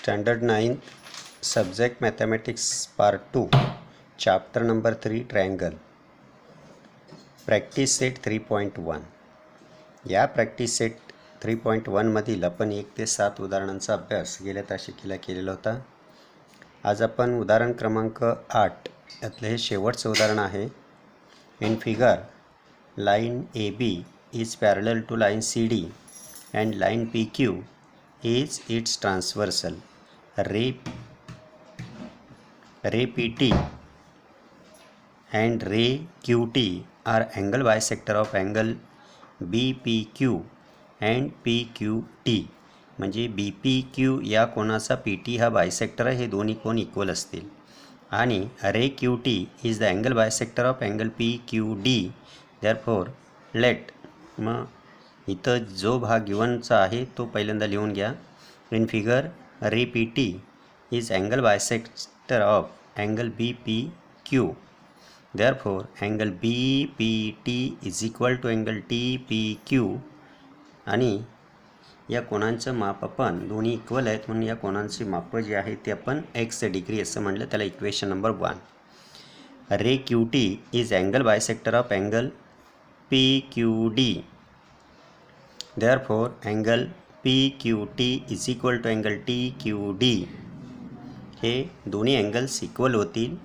Standard 9 Subject Mathematics Part 2 Chapter number 3 Triangle Practice Set 3.1 या practice set 3.1 मधील आपण 1 ते 7 उदाहरणांचा अभ्यास गेल्या तासिकेला केलेला होता. आज आपण उदाहरण क्रमांक 8 यातले हे शेवटचं उदाहरण आहे. In figure line AB is parallel to line CD and line PQ is its transversal. Ray PT and ray QT are angle bisector of angle BPQ and PQT. म्हणजे BPQ या कोणाचा PT हा बायसेक्टर आहे, हे दोन्ही कोण equal असतील. आणि ray QT is the angle bisector of angle PQD. Therefore let, मग इथं जो भाग गिवनचा आहे तो पहिल्यांदा लिहून घ्या. In figure ray PT is angle bisector of angle BPQ. Therefore angle BPT is equal to angle TPQ. आणि या कोणांचं माप आपण दोन्ही इक्वल आहेत म्हणून या कोणांची माप जी आहे ते आपण x डिग्री असं म्हटलं. त्याला equation number 1. Ray QT is angle bisector of angle PQD. Therefore angle PQT is equal to angle TQD. हे दोन्ही अँगल्स इक्वल होतील.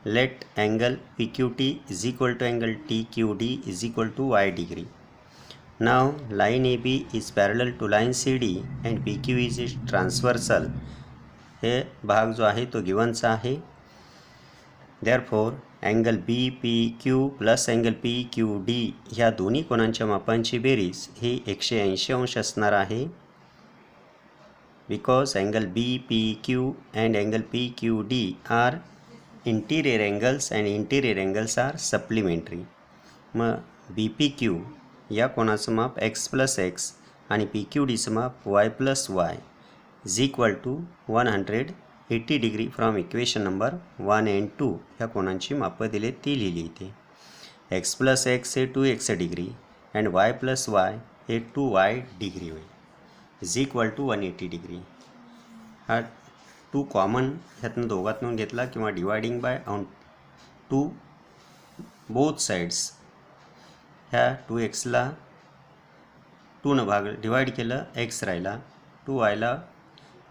Let angle PQT is equal to angle TQD is equal to y degree. Now line AB is parallel to line CD and PQ is its transversal. हे भाग जो आहे तो गिवनचा आहे. Therefore angle BPQ plus angle PQD ह्या दोन्ही कोणांच्या मापांची बेरीज ही 180 अंश असणार आहे. Because angle BPQ and angle PQD are interior angles and interior angles are supplementary. मग BPQ या कोणाचं माप x प्लस x आणि PQDचं माप y plus y is equal to 180 degree from equation number 1 and 2. ह्या कोणांची मापं दिली ती लिहिली इथे. x प्लस x हे 2x degree and y plus y हे 2y डिग्री होईल इज इक्वल टू 180 डिग्री. हा 2 कॉमन ह्यातनं दोघातून घेतला किंवा dividing bye on 2 both sides. ह्या 2xला 2 भाग डिवाइड केलं, x राहिला. 2yला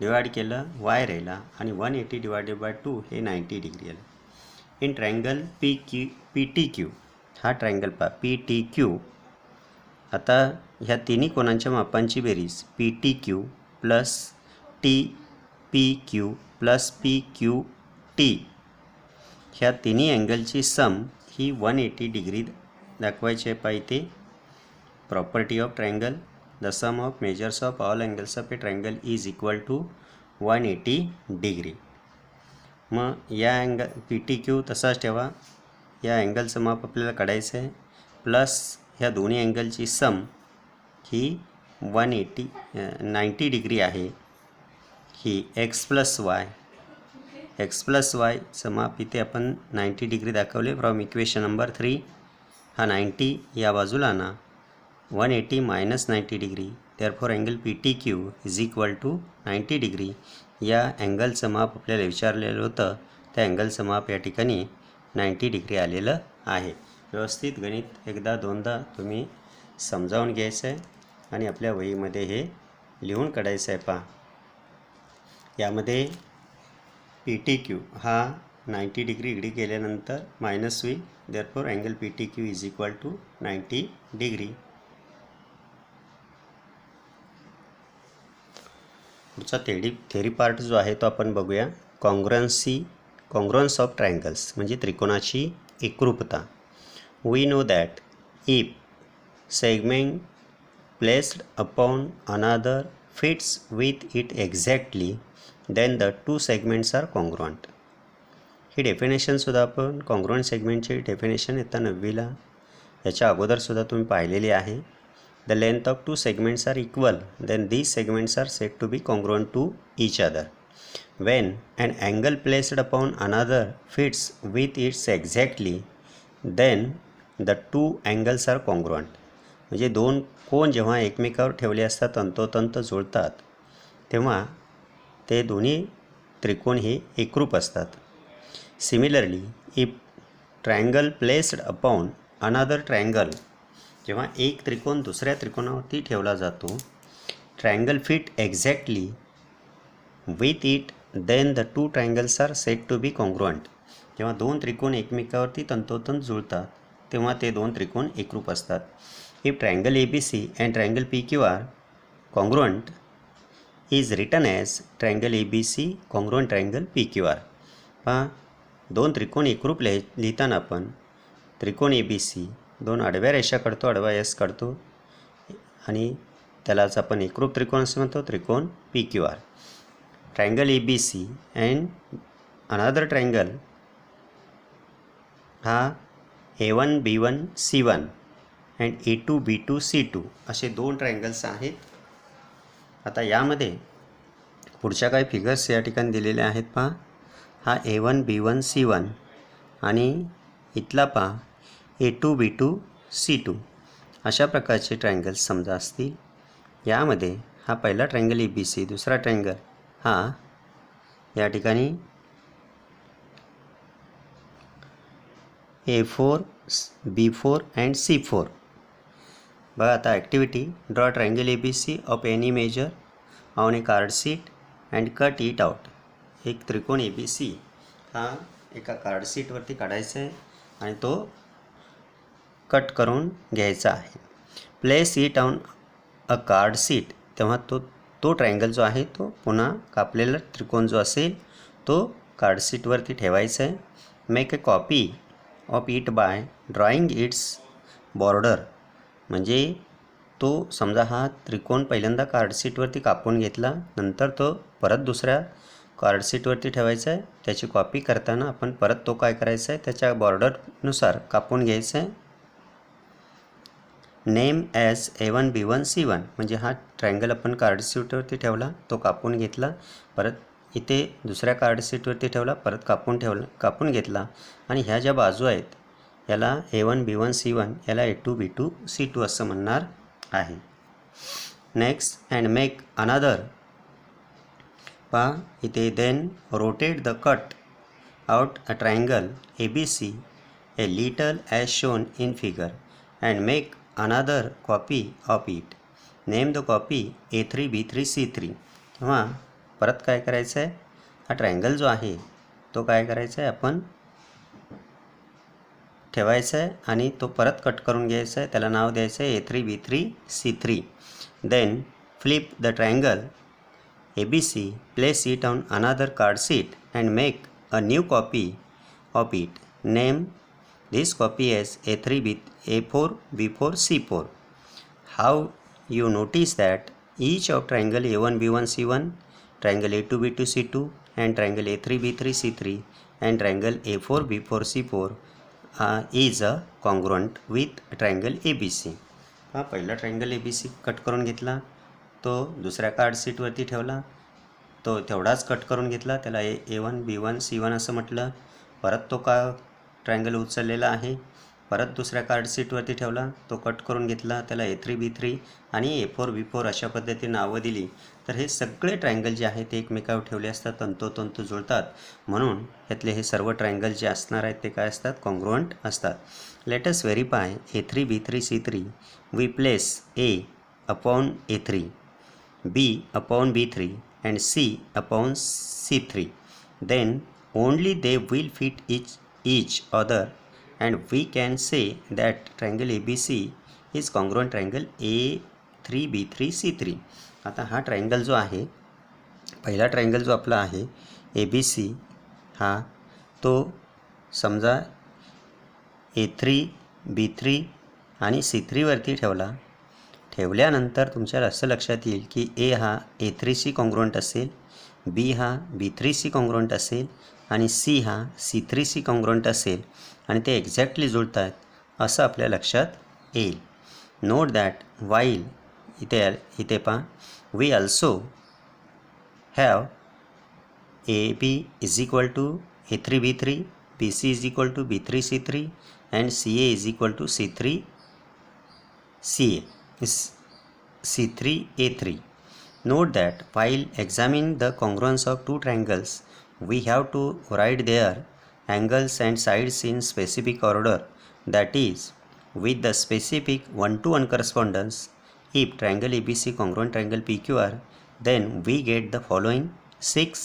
डिवाइड केलं, y राहिला. आणि 180 डिवायडेड बाय 2 हे 90 डिग्री आलं. इन ट्रायंगल PTQ, हा ट्रायंगल PTQ. आता ह्या तिन्ही कोणांच्या मापांची बेरीज PTQ plus TPQ plus PQT ह्या तिन्ही अँगलची सम ही 180 डिग्री दाखवायचे पाहिजे. Property of triangle, the sum of measures of all angles of a triangle is equal to 180 degree. मग या अँगल PTQ तसाच ठेवा. या अँगलचं माप आपल्याला काढायचं आहे. प्लस ह्या दोन्ही अँगलची सम ही 90 डिग्री आहे. ही x प्लस वायचं माप इथे आपण 90 डिग्री दाखवले फ्रॉम इक्वेशन नंबर 3. हा 90 या बाजूला ना 180 minus 90 degree. Therefore angle PTQ is equal to 90 degree. या अँगलचं माप आपल्याला विचारलेलं होतं, त्या अँगलचं माप या ठिकाणी 90 डिग्री आलेलं आहे. व्यवस्थित गणित एकदा दोनदा तुम्ही समजावून घ्यायचं आहे आणि आपल्या वहीमध्ये हे लिहून काढायचं आहे. पहा, यामध्ये PTQ हा 90 डिग्री इकडे गेल्यानंतर मायनस होईल. Therefore angle PTQ is equal to 90 degree. पुढचा थेरी पार्ट जो आहे तो आपण बघूया. कॉन्ग्रुअन्स ऑफ ट्रायंगल्स म्हणजे त्रिकोणाची एकरूपता. We know that if segment placed upon another fits with it exactly then the 2 segments are congruent. ही डेफिनेशनसुद्धा आपण कॉन्ग्रुअंट सेगमेंटची डेफिनेशन येता 9वीला याच्या अगोदरसुद्धा तुम्ही पाहिलेली आहे. The length of 2 segments are equal then these segments are said to be congruent to each other. When and angle placed upon another fits with its exactly then the 2 angles are congruent. म्हणजे 2 कोन जेव्हा एकमेकावर ठेवले असतात तंतोतंत जुळतात तेव्हा ते दोन्ही त्रिकोण हे एकरूप असतात. Similarly if triangle placed upon another triangle, जेव्हा एक त्रिकोण दुसऱ्या त्रिकोणावरती ठेवला जातो, triangle fit exactly with it, then the two triangles are said to be congruent. जेव्हा दोन त्रिकोण एकमेकावरती तंतोतंत जुळतात तेव्हा ते दोन त्रिकोण एकरूप असतात. If triangle ABC and triangle PQR congruent is written as triangle ABC congruent triangle PQR. पहा, दोन त्रिकोण एकरूप लिहिताना आपण त्रिकोण ABC, दोन आडव्या रेषा काढतो, आडवा S काढतो आणि त्यालाच आपण एकरूप त्रिकोण असं म्हणतो, त्रिकोण PQR. Triangle ABC and another triangle हा A1 B1 C1 and A2 B2 C2 असे दोन ट्रायंगल्स आहेत. आता यामध्ये पुढच्या काही फिगर्स या ठिकाणी दिलेले आहेत. पहा, हा A1 B1 C1 आणि इथला पहा A2 B2 C2 अशा प्रकारचे ट्रायंगल्स समजा असतील. यामध्ये हा पहिला ट्रायंगल ABC, दुसरा ट्रायंगल हा या ठिकाणी A4 B4 अँड C4. बघा आता activity, draw triangle ABC of any major on A card sheet and cut it out. एक त्रिकोण ABC हा एका कार्ड शीटवरती काढायचा आहे आणि तो कट करून घ्यायचा आहे. Place it on a card sheet, तेव्हा तो ट्रायंगल जो आहे तो पुन्हा कापलेला त्रिकोण जो असेल तो कार्ड शीटवरती ठेवायचा आहे. Make a copy of it by drawing its border. म्हणजे तो समजा हा त्रिकोण पहिल्यांदा कार्डशीटवरती कापून घेतला, नंतर तो परत दुसऱ्या कार्डशीटवरती ठेवायचा आहे. त्याची कॉपी करताना आपण परत तो काय करायचा आहे, त्याच्या बॉर्डरनुसार कापून घ्यायचा आहे. Name as A1 B1 C1, म्हणजे हा ट्रायंगल आपण कार्डशीटवरती ठेवला, तो कापून घेतला, परत इथे दुसऱ्या कार्डशीटवरती ठेवला, परत कापून घेतला आणि ह्या ज्या बाजू आहेत याला A1 B1 C1, याला A2 B2 C2 असं म्हणणार आहे. Next, and make another. पहा इथे then rotate the cut out a triangle ABC a little as shown in figure and make another copy of it. Name the copy A3 B3 C3. तेव्हा परत काय करायचं आहे, हा ट्रायंगल जो आहे तो काय करायचा आहे, आपण ठेवायचा आहे आणि तो परत कट करून घ्यायचा आहे. त्याला नाव द्यायचं आहे A3 B3 C3. Then flip the triangle ABC, place it on another card sheet and make a new copy of it. Name this copy as A4 B4 C4. How you notice that each of triangle A1 B1 C1, triangle A2 B2 C2 and triangle A3 B3 C3 and triangle A4 B4 C4 is a congruent with triangle ABC. हा पहिला triangle ABC cut करून घेतला, तो दुसऱ्या card शीटवरती ठेवला, तो तेवढाच cut करून घेतला, त्याला A1 B1 C1 असं म्हटलं. परत तो ट्रायंगल उचललेला आहे, परत दुसऱ्या कार्ड शीटवरती ठेवला, तो कट करून घेतला, त्याला A3 B3 आणि A4 B4 अशा पद्धतीने नावं दिली. तर हे सगळे ट्रायंगल जे आहेत ते एकमेकावर ठेवले असतात, तंतोतंत जुळतात, म्हणून ह्यातले हे सर्व ट्रायंगल जे असणार आहेत ते काय असतात, कॉन्ग्रुअंट असतात. Let us verify A3 B3 C3. We place A upon A3, B upon B3 and C upon C3. Then only they will fit each other and we can say that triangle ABC is congruent triangle A3 B3 C3. आता हा triangle जो आहे, पहिला triangle जो आपला आहे ABC हा, तो समजा A3 B3 आणि C3 वरती ठेवल्यानंतर तुमच्या असं लक्षात येईल की A हा A3शी कॉन्ग्रुअंट असेल, B हा B3शी कॉन्ग्रुअंट असेल आणि C हा C3शी कॉन्ग्रुअंट असेल आणि ते एक्झॅक्टली जुळत आहेत असं आपल्या लक्षात येईल. नोट दॅट वाईल इथे पहा, we also have AB is equal to A3 B3, BC is equal to B3 C3 and CA is equal to C3 CA. C3 A3. Note that while examining the congruence of two triangles, we have to write their angles and sides in specific order, that is, with the specific one-to-one correspondence. If triangle ABC congruent triangle PQR, then we get the following 6